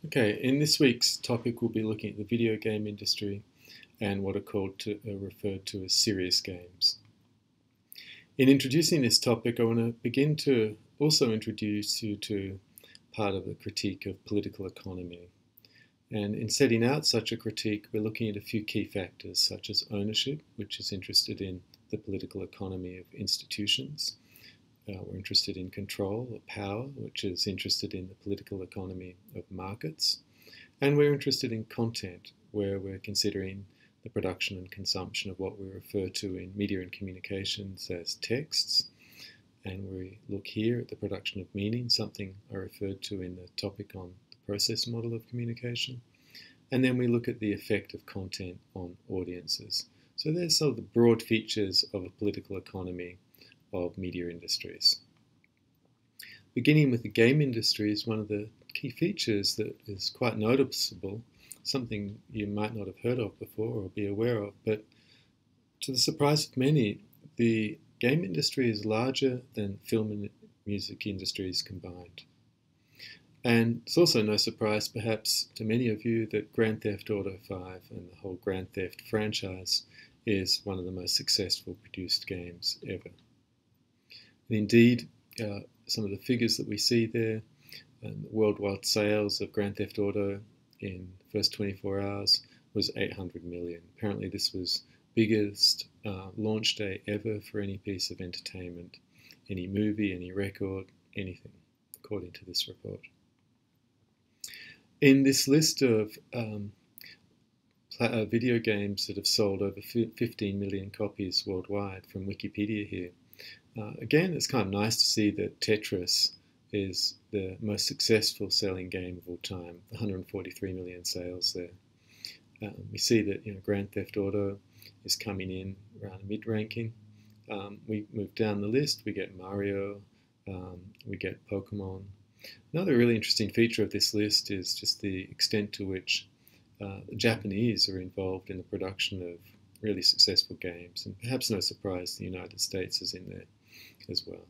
Okay, in this week's topic we'll be looking at the video game industry and what are referred to as serious games. In introducing this topic, I want to begin to also introduce you to part of the critique of political economy. And in setting out such a critique, we're looking at a few key factors such as ownership, which is interested in the political economy of institutions. We're interested in control or power, which is interested in the political economy of markets. And we're interested in content, where we're considering the production and consumption of what we refer to in media and communications as texts. And we look here at the production of meaning, something I referred to in the topic on the process model of communication. And then we look at the effect of content on audiences. So there's sort of the broad features of a political economy of media industries. Beginning with the game industry is one of the key features that is quite noticeable, something you might not have heard of before or be aware of, but to the surprise of many, the game industry is larger than film and music industries combined. And it's also no surprise, perhaps, to many of you that Grand Theft Auto 5 and the whole Grand Theft franchise is one of the most successful produced games ever. And indeed, some of the figures that we see there, and the worldwide sales of Grand Theft Auto in the first 24 hours was 800 million. Apparently this was biggest launch day ever for any piece of entertainment, any movie, any record, anything, according to this report. In this list of video games that have sold over 15 million copies worldwide from Wikipedia here, again, it's kind of nice to see that Tetris is the most successful selling game of all time, 143 million sales there. We see that Grand Theft Auto is coming in around mid-ranking. We move down the list, we get Mario, we get Pokemon. Another really interesting feature of this list is just the extent to which the Japanese are involved in the production of really successful games, and perhaps no surprise the United States is in there as well.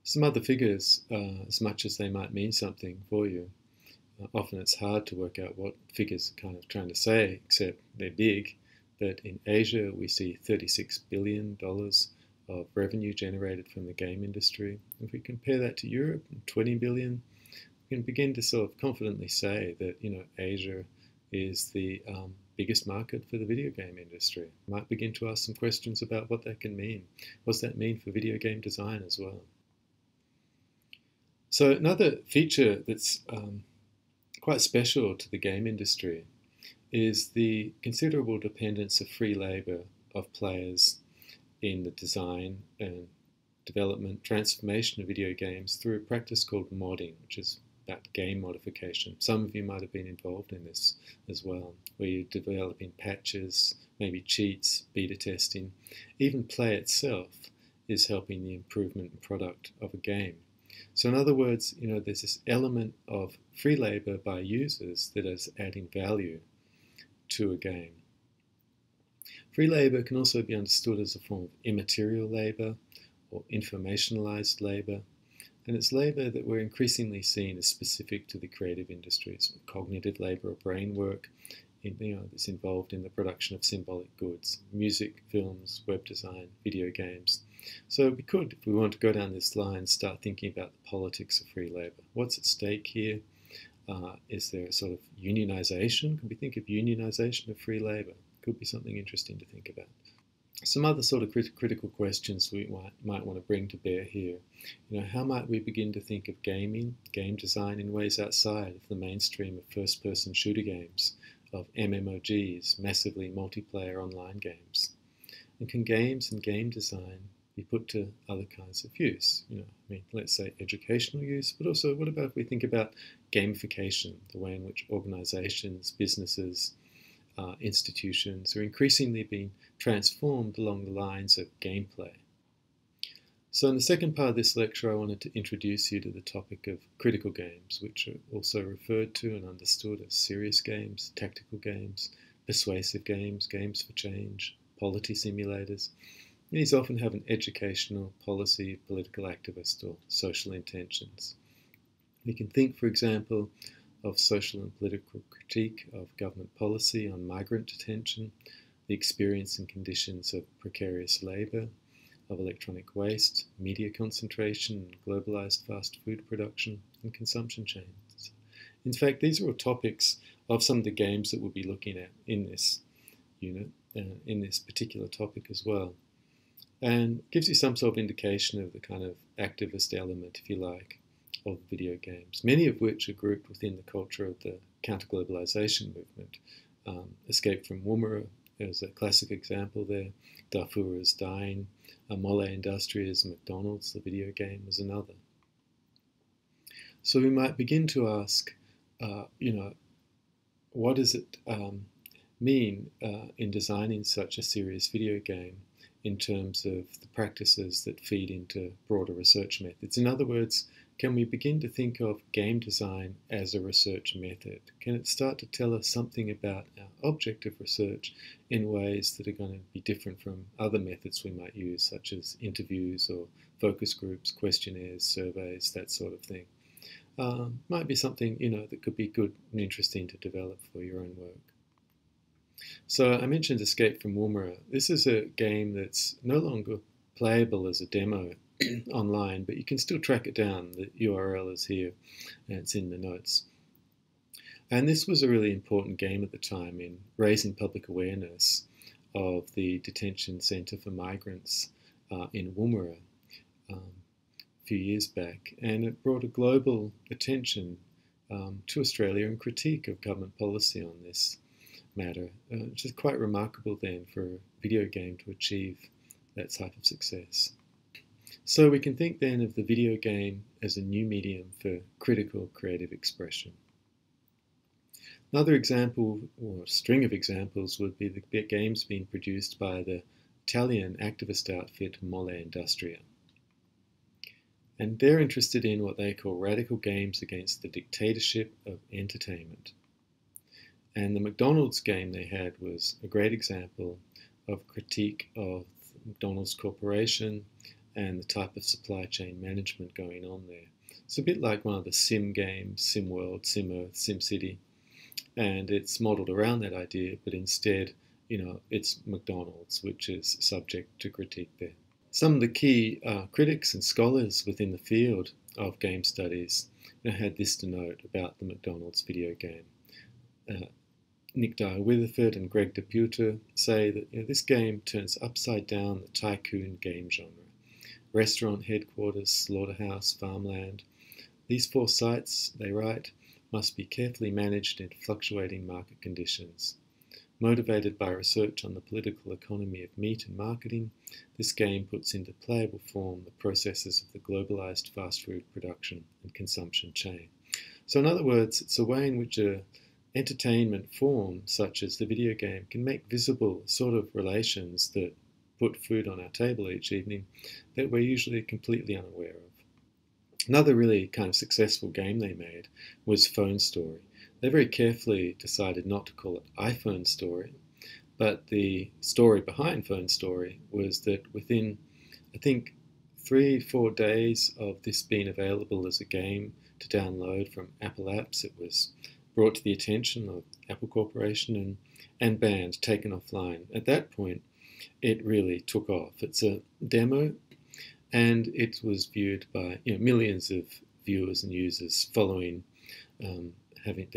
Some other figures, as much as they might mean something for you, often it's hard to work out what figures are kind of trying to say, except they're big. But in Asia, we see $36 billion of revenue generated from the game industry. If we compare that to Europe, 20 billion, we can begin to sort of confidently say that Asia is the biggest market for the video game industry. Might begin to ask some questions about what that can mean. What does that mean for video game design as well? So another feature that's quite special to the game industry is the considerable dependence of free labor of players in the design and development, transformation of video games through a practice called modding, which is about game modification. Some of you might have been involved in this as well, where you're developing patches, maybe cheats, beta testing. Even play itself is helping the improvement and product of a game. So in other words, there's this element of free labor by users that is adding value to a game. Free labor can also be understood as a form of immaterial labor or informationalized labor. And it's labor that we're increasingly seeing as specific to the creative industries, cognitive labor or brain work, that's involved in the production of symbolic goods, music, films, web design, video games. So we could, if we want to go down this line, start thinking about the politics of free labor. What's at stake here? Is there a sort of unionization? Could we think of unionization of free labor? Could be something interesting to think about. Some other sort of critical questions we might want to bring to bear here. How might we begin to think of gaming, game design in ways outside of the mainstream of first-person shooter games, of MMOGs, massively multiplayer online games? And can games and game design be put to other kinds of use? Let's say educational use, but also what about if we think about gamification, the way in which organizations, businesses, institutions are increasingly being transformed along the lines of gameplay. So in the second part of this lecture, I wanted to introduce you to the topic of critical games, which are also referred to and understood as serious games, tactical games, persuasive games, games for change, polity simulators. These often have an educational, policy, political activist or social intentions. We can think, for example, of social and political critique of government policy on migrant detention, the experience and conditions of precarious labour, of electronic waste, media concentration, and globalised fast food production and consumption chains. In fact, these are all topics of some of the games that we'll be looking at in this unit, in this particular topic as well. And gives you some sort of indication of the kind of activist element, if you like, of video games, many of which are grouped within the culture of the counter-globalization movement. Escape from Woomera is a classic example there. Darfur is Dying. Mole Industria's McDonald's, the video game, is another. So we might begin to ask, what does it mean in designing such a serious video game in terms of the practices that feed into broader research methods? In other words, can we begin to think of game design as a research method? Can it start to tell us something about our object of research in ways that are going to be different from other methods we might use, such as interviews or focus groups, questionnaires, surveys, that sort of thing? Might be something, that could be good and interesting to develop for your own work. So I mentioned Escape from Woomera. This is a game that's no longer playable as a demo online, but you can still track it down. The URL is here and it's in the notes. And this was a really important game at the time in raising public awareness of the detention centre for migrants in Woomera a few years back, and it brought a global attention to Australia and critique of government policy on this matter, which is quite remarkable then for a video game to achieve that type of success. So we can think then of the video game as a new medium for critical creative expression. Another example, or string of examples, would be the games being produced by the Italian activist outfit Mole Industria. And they're interested in what they call radical games against the dictatorship of entertainment. And the McDonald's game they had was a great example of critique of McDonald's Corporation and the type of supply chain management going on there. It's a bit like one of the sim games, Sim World, Sim Earth, Sim City, and it's modelled around that idea, but instead, it's McDonald's, which is subject to critique there. Some of the key critics and scholars within the field of game studies had this to note about the McDonald's video game. Nick Dyer-Witherford and Greg Deputer say that this game turns upside down the tycoon game genre. Restaurant headquarters, slaughterhouse, farmland. These 4 sites, they write, must be carefully managed in fluctuating market conditions. Motivated by research on the political economy of meat and marketing, this game puts into playable form the processes of the globalized fast food production and consumption chain. So in other words, it's a way in which a entertainment form, such as the video game, can make visible sort of relations that put food on our table each evening that we're usually completely unaware of. Another really kind of successful game they made was Phone Story. They very carefully decided not to call it iPhone Story, but the story behind Phone Story was that within, I think, 3-4 days of this being available as a game to download from Apple apps, it was brought to the attention of Apple Corporation and banned, taken offline. At that point, it really took off. It's a demo, and it was viewed by millions of viewers and users following having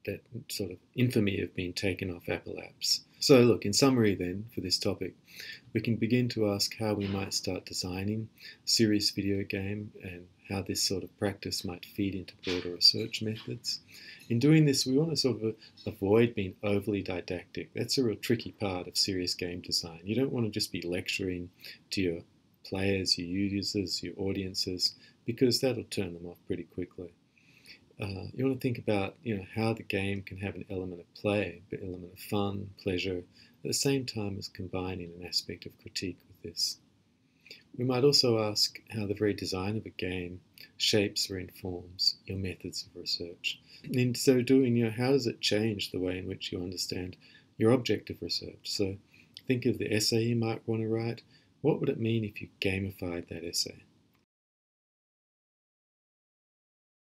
that sort of infamy of being taken off Apple apps. So look, in summary then, for this topic, we can begin to ask how we might start designing a serious video game and how this sort of practice might feed into broader research methods. In doing this, we want to sort of avoid being overly didactic. That's a real tricky part of serious game design. You don't want to just be lecturing to your players, your users, your audiences, because that'll turn them off pretty quickly. You want to think about how the game can have an element of play, an element of fun, pleasure, at the same time as combining an aspect of critique with this. We might also ask how the very design of a game shapes or informs your methods of research. And in so doing, how does it change the way in which you understand your object of research? So think of the essay you might want to write. What would it mean if you gamified that essay?